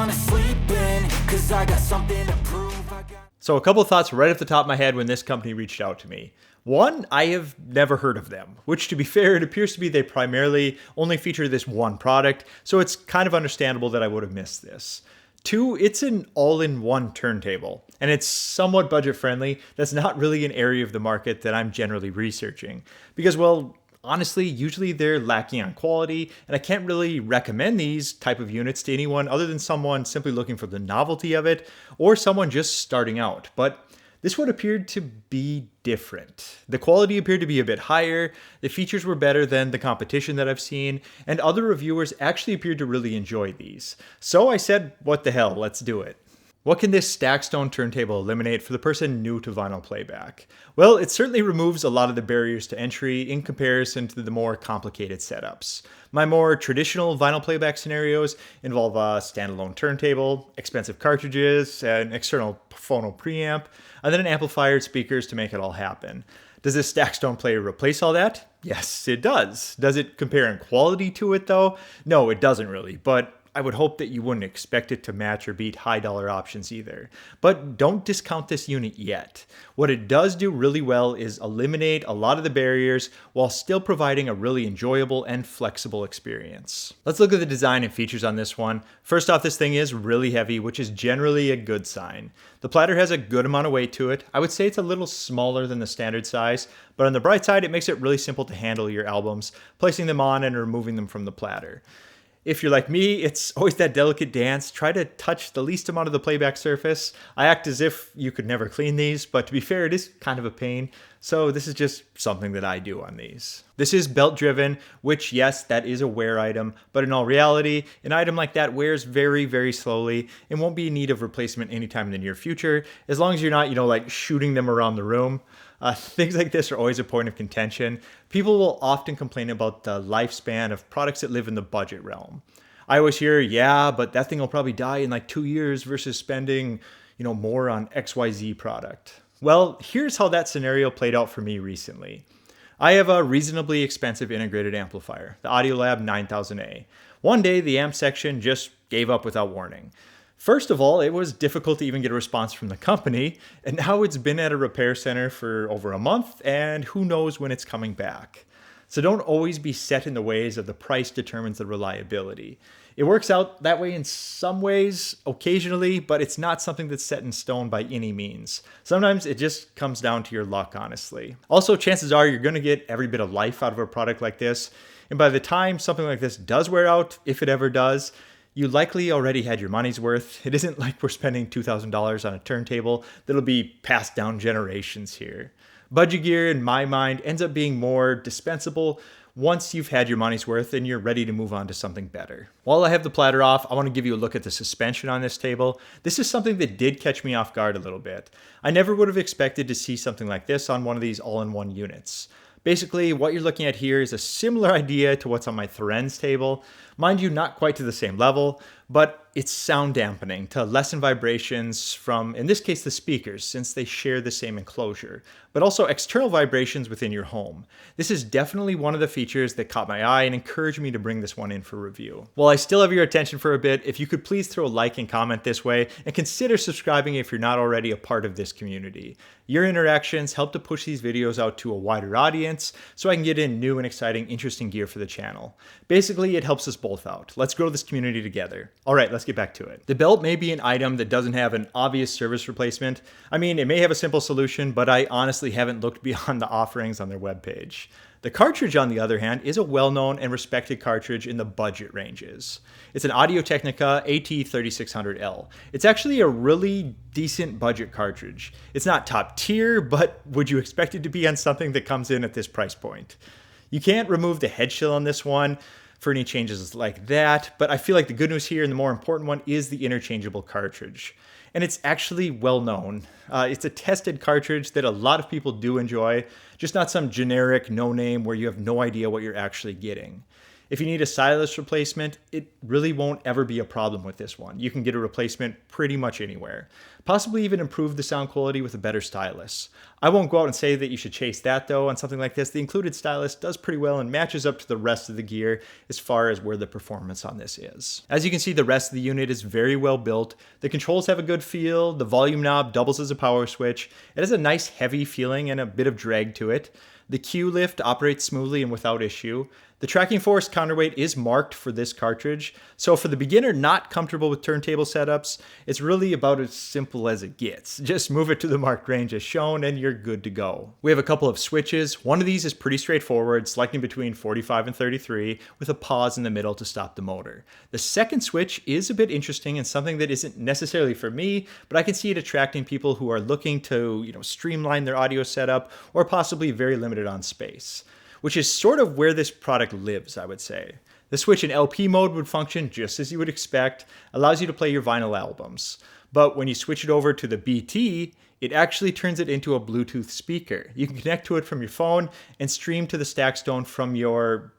wanna sleep in, cause I got something to prove. So a couple of thoughts right off the top of my head when this company reached out to me. One, I have never heard of them, which to be fair, it appears to be they primarily only feature this one product, so it's kind of understandable that I would have missed this. Two, it's an all-in-one turntable, and it's somewhat budget-friendly. That's not really an area of the market that I'm generally researching, because, well, honestly, usually they're lacking on quality, and I can't really recommend these type of units to anyone other than someone simply looking for the novelty of it, or someone just starting out. But this one appeared to be different. The quality appeared to be a bit higher, the features were better than the competition that I've seen, and other reviewers actually appeared to really enjoy these. So I said, what the hell, let's do it. What can this Stackstone turntable eliminate for the person new to vinyl playback? Well, it certainly removes a lot of the barriers to entry in comparison to the more complicated setups. My more traditional vinyl playback scenarios involve a standalone turntable, expensive cartridges, an external phono preamp, and then an amplifier and speakers to make it all happen. Does this Stackstone player replace all that? Yes, it does. Does it compare in quality to it though? No, it doesn't really, but I would hope that you wouldn't expect it to match or beat high dollar options either. But don't discount this unit yet. What it does do really well is eliminate a lot of the barriers while still providing a really enjoyable and flexible experience. Let's look at the design and features on this one. First off, this thing is really heavy, which is generally a good sign. The platter has a good amount of weight to it. I would say it's a little smaller than the standard size, but on the bright side, it makes it really simple to handle your albums, placing them on and removing them from the platter. If you're like me, it's always that delicate dance. Try to touch the least amount of the playback surface. I act as if you could never clean these, but to be fair, it is kind of a pain. So this is just something that I do on these. This is belt driven, which yes, that is a wear item, but in all reality, an item like that wears very, very slowly and won't be in need of replacement anytime in the near future, as long as you're not, like shooting them around the room. Things like this are always a point of contention. People will often complain about the lifespan of products that live in the budget realm. I always hear, yeah, but that thing will probably die in like 2 years versus spending, more on XYZ product. Well, here's how that scenario played out for me recently. I have a reasonably expensive integrated amplifier, the Audiolab 9000A. One day, the amp section just gave up without warning. First of all, it was difficult to even get a response from the company, and now it's been at a repair center for over a month, and who knows when it's coming back. So don't always be set in the ways of the price determines the reliability. It works out that way in some ways, occasionally, but it's not something that's set in stone by any means. Sometimes it just comes down to your luck, honestly. Also, chances are you're going to get every bit of life out of a product like this, and by the time something like this does wear out, if it ever does, you likely already had your money's worth. It isn't like we're spending $2,000 on a turntable that'll be passed down generations here. Budget gear, in my mind, ends up being more dispensable once you've had your money's worth and you're ready to move on to something better. While I have the platter off, I want to give you a look at the suspension on this table. This is something that did catch me off guard a little bit. I never would have expected to see something like this on one of these all-in-one units. Basically, what you're looking at here is a similar idea to what's on my Thorens table. Mind you, not quite to the same level, but it's sound dampening to lessen vibrations from, in this case, the speakers, since they share the same enclosure, but also external vibrations within your home. This is definitely one of the features that caught my eye and encouraged me to bring this one in for review. While I still have your attention for a bit, if you could please throw a like and comment this way, and consider subscribing if you're not already a part of this community. Your interactions help to push these videos out to a wider audience, so I can get in new and exciting, interesting gear for the channel. Basically, it helps us both out. Let's grow this community together. All right, let's get back to it. The belt may be an item that doesn't have an obvious service replacement. I mean, it may have a simple solution, but I honestly haven't looked beyond the offerings on their webpage. The cartridge, on the other hand, is a well-known and respected cartridge in the budget ranges. It's an Audio-Technica AT3600L. It's actually a really decent budget cartridge. It's not top tier, but would you expect it to be on something that comes in at this price point? You can't remove the head shield on this one for any changes like that, but I feel like the good news here and the more important one is the interchangeable cartridge. And it's actually well known. It's a tested cartridge that a lot of people do enjoy, just not some generic no-name where you have no idea what you're actually getting. If you need a stylus replacement, it really won't ever be a problem with this one. You can get a replacement pretty much anywhere. Possibly even improve the sound quality with a better stylus. I won't go out and say that you should chase that though on something like this. The included stylus does pretty well and matches up to the rest of the gear as far as where the performance on this is. As you can see, the rest of the unit is very well built. The controls have a good feel. The volume knob doubles as a power switch. It has a nice heavy feeling and a bit of drag to it. The Q lift operates smoothly and without issue. The tracking force counterweight is marked for this cartridge, so for the beginner not comfortable with turntable setups, it's really about as simple as it gets. Just move it to the marked range as shown and you're good to go. We have a couple of switches. One of these is pretty straightforward, selecting between 45 and 33 with a pause in the middle to stop the motor. The second switch is a bit interesting and something that isn't necessarily for me, but I can see it attracting people who are looking to, streamline their audio setup or possibly very limited on space, which is sort of where this product lives, I would say. The switch in LP mode would function just as you would expect, allows you to play your vinyl albums. But when you switch it over to the BT, it actually turns it into a Bluetooth speaker. You can connect to it from your phone and stream to the Stackstone from your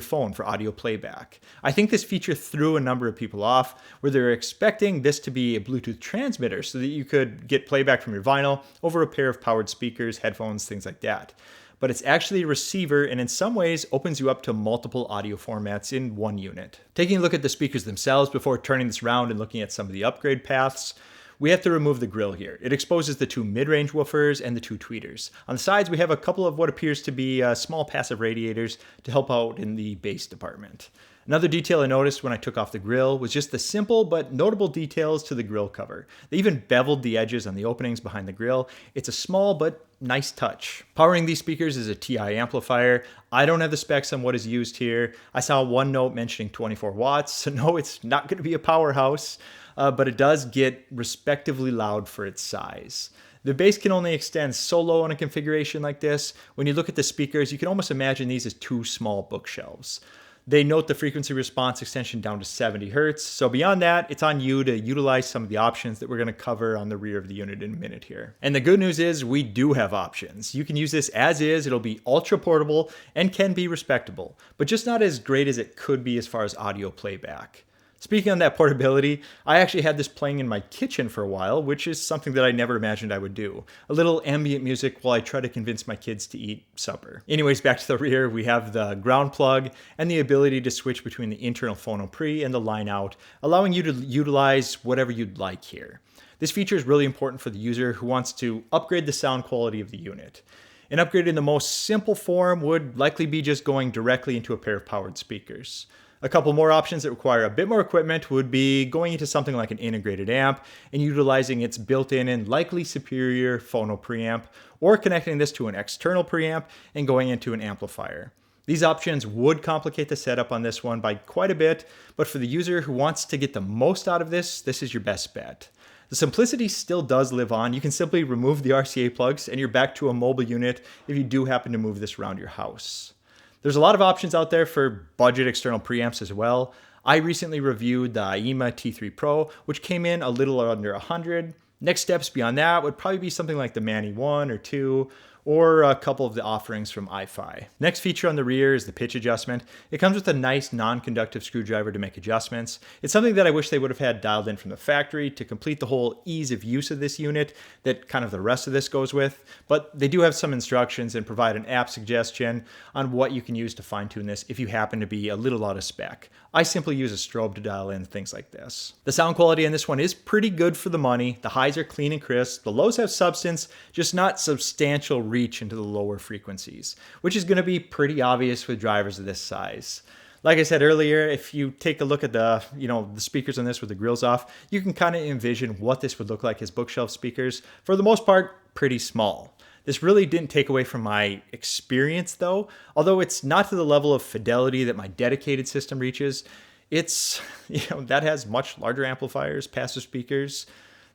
phone for audio playback. I think this feature threw a number of people off, where they're expecting this to be a Bluetooth transmitter so that you could get playback from your vinyl over a pair of powered speakers, headphones, things like that. But it's actually a receiver and in some ways opens you up to multiple audio formats in one unit. Taking a look at the speakers themselves before turning this around and looking at some of the upgrade paths, we have to remove the grill here. It exposes the two mid-range woofers and the two tweeters. On the sides, we have a couple of what appears to be small passive radiators to help out in the bass department. Another detail I noticed when I took off the grill was just the simple but notable details to the grill cover. They even beveled the edges on the openings behind the grill. It's a small but nice touch. Powering these speakers is a TI amplifier. I don't have the specs on what is used here. I saw one note mentioning 24 watts, so no, it's not going to be a powerhouse, but it does get respectively loud for its size. The bass can only extend so low on a configuration like this. When you look at the speakers, you can almost imagine these as two small bookshelves. They note the frequency response extension down to 70 Hertz. So beyond that, it's on you to utilize some of the options that we're going to cover on the rear of the unit in a minute here. And the good news is we do have options. You can use this as is. It'll be ultra portable and can be respectable, but just not as great as it could be as far as audio playback. Speaking on that portability, I actually had this playing in my kitchen for a while, which is something that I never imagined I would do. A little ambient music while I try to convince my kids to eat supper. Anyways, back to the rear, we have the ground plug and the ability to switch between the internal phono pre and the line out, allowing you to utilize whatever you'd like here. This feature is really important for the user who wants to upgrade the sound quality of the unit. An upgrade in the most simple form would likely be just going directly into a pair of powered speakers. A couple more options that require a bit more equipment would be going into something like an integrated amp and utilizing its built-in and likely superior phono preamp, or connecting this to an external preamp and going into an amplifier. These options would complicate the setup on this one by quite a bit, but for the user who wants to get the most out of this, this is your best bet. The simplicity still does live on. You can simply remove the RCA plugs and you're back to a mobile unit if you do happen to move this around your house. There's a lot of options out there for budget external preamps as well. I recently reviewed the IEMA T3 Pro, which came in a little under $100. Next steps beyond that would probably be something like the Manny 1 or 2, or a couple of the offerings from iFi. Next feature on the rear is the pitch adjustment. It comes with a nice non-conductive screwdriver to make adjustments. It's something that I wish they would have had dialed in from the factory to complete the whole ease of use of this unit that kind of the rest of this goes with, but they do have some instructions and provide an app suggestion on what you can use to fine-tune this if you happen to be a little out of spec. I simply use a strobe to dial in things like this. The sound quality on this one is pretty good for the money. The highs are clean and crisp. The lows have substance, just not substantial reach into the lower frequencies, which is going to be pretty obvious with drivers of this size. Like I said earlier, if you take a look at the speakers on this with the grills off, you can kind of envision what this would look like as bookshelf speakers. For the most part, pretty small. This really didn't take away from my experience though, although it's not to the level of fidelity that my dedicated system reaches. It's, that has much larger amplifiers, passive speakers.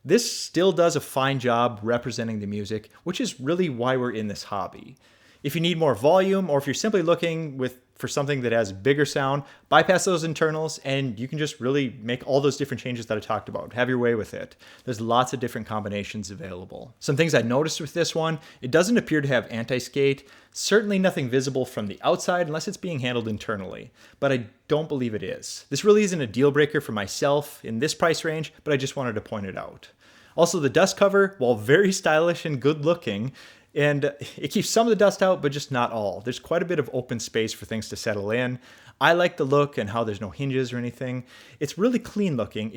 This still does a fine job representing the music, which is really why we're in this hobby. If you need more volume, or if you're simply looking with for something that has bigger sound, bypass those internals, and you can just really make all those different changes that I talked about. Have your way with it. There's lots of different combinations available. Some things I noticed with this one, it doesn't appear to have anti-skate. Certainly nothing visible from the outside unless it's being handled internally, but I don't believe it is. This really isn't a deal breaker for myself in this price range, but I just wanted to point it out. Also, the dust cover, while very stylish and good looking, and it keeps some of the dust out, but just not all. There's quite a bit of open space for things to settle in. I like the look and how there's no hinges or anything. It's really clean looking.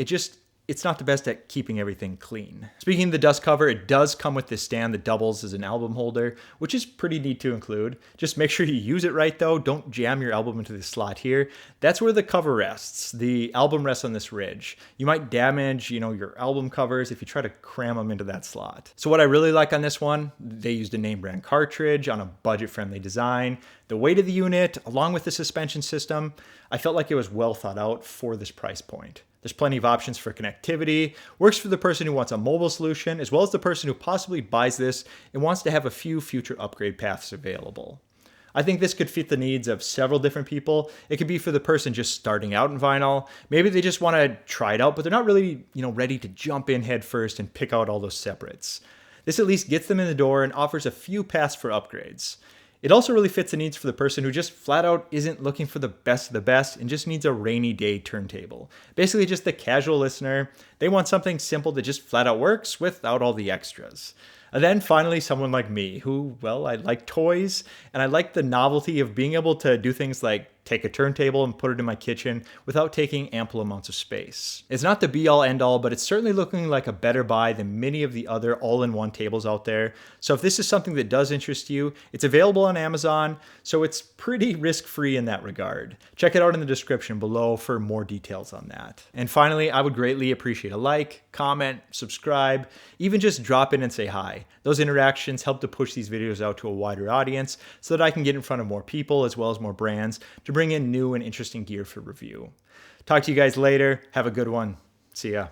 It's not the best at keeping everything clean. Speaking of the dust cover, it does come with this stand that doubles as an album holder, which is pretty neat to include. Just make sure you use it right though. Don't jam your album into the slot here. That's where the cover rests. The album rests on this ridge. You might damage, your album covers if you try to cram them into that slot. So what I really like on this one, they used a name brand cartridge on a budget-friendly design. The weight of the unit, along with the suspension system, I felt like it was well thought out for this price point. There's plenty of options for connectivity, works for the person who wants a mobile solution, as well as the person who possibly buys this and wants to have a few future upgrade paths available. I think this could fit the needs of several different people. It could be for the person just starting out in vinyl. Maybe they just want to try it out, but they're not really, ready to jump in head first and pick out all those separates. This at least gets them in the door and offers a few paths for upgrades. It also really fits the needs for the person who just flat out isn't looking for the best of the best and just needs a rainy day turntable. Basically just the casual listener. They want something simple that just flat out works without all the extras. And then finally, someone like me who, I like toys and I like the novelty of being able to do things like take a turntable and put it in my kitchen without taking ample amounts of space. It's not the be all end all, but it's certainly looking like a better buy than many of the other all-in-one tables out there. So if this is something that does interest you, it's available on Amazon, so it's pretty risk-free in that regard. Check it out in the description below for more details on that. And finally, I would greatly appreciate a like, comment, subscribe, even just drop in and say hi. Those interactions help to push these videos out to a wider audience so that I can get in front of more people as well as more brands to bring in new and interesting gear for review. Talk to you guys later. Have a good one. See ya.